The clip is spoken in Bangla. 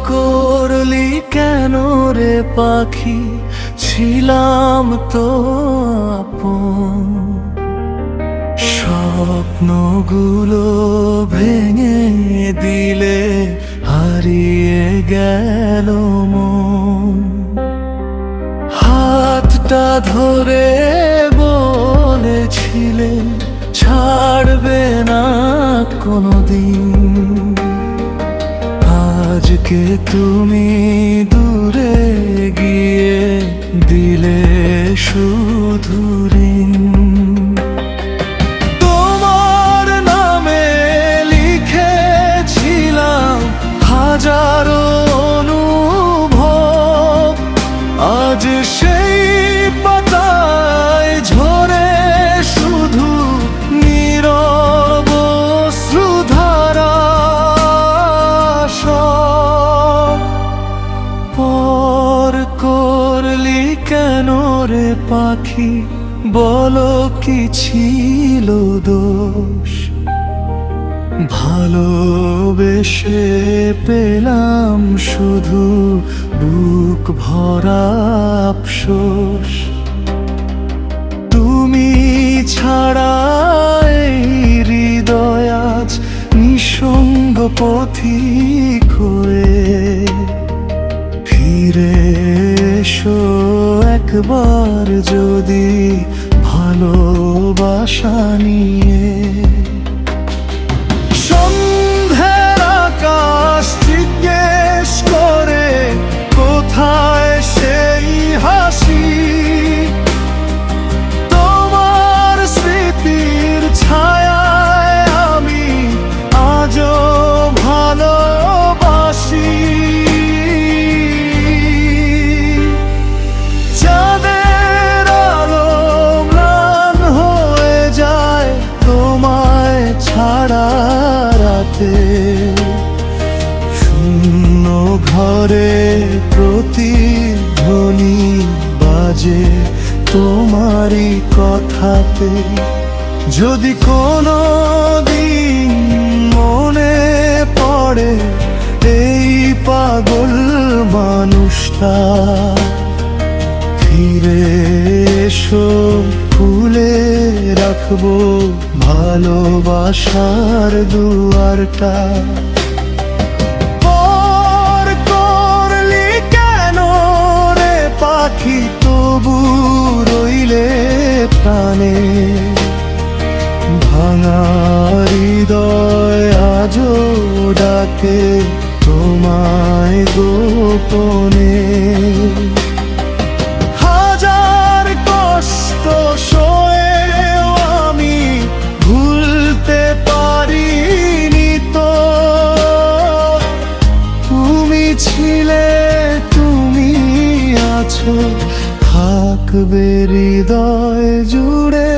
করলি কেন রে পাখি, ছিলাম তো আপন। স্বপ্নগুলো ভেঙে দিলে হারিয়ে গেল মন। হাতটা ধরে বলেছিলে ছাড়বে না কোনোদিন। আজকে তুমি দূরে গিয়ে দিলে শুধু ঋণ। তোমার নামে লিখেছিলাম হাজারো অনুভব, আজ সেই পাতায় ঝরে শুধু নীরব অশ্রুধারা। পর করলি কেন রে পাখি, বলো কি ছিল দোষ? ভালোবেসে পেলাম শুধু বুক ভরা আফসোস। তুমি ছাড়া এই হৃদয় আজ নিঃসঙ্গ পথিক হয়ে। ফিরে এসো একবার যদি ভালোবাসা নিয়ে। সন্ধ্যের আকাশ জিজ্ঞেস করে কোথায় সেই হাসি। তোমার স্মৃতির ছায়ায় আমি আজও ভালোবাসি। চাঁদের আলো ম্লান হয়ে যায় তোমায় ছাড়া রাতে। শূন্য ঘরে প্রতিধ্বনি বাজে তোমারই কথাতে। যদি কোনো দিন মনে পড়ে এই পাগল মানুষটা, ফিরে এসো খুলে রাখবো ভালোবাসার দুয়ারটা। পর করলি কেন রে পাখি, তবু রইলে প্রাণে। ভাঙা হৃদয় আজও ডাকে তোমায় গোপনে। হাজার কষ্ট সয়েও আমি ভুলতে পারিনি তো। তুমি ছিলে, তুমি আছো, থাকবে হৃদয় জুড়ে।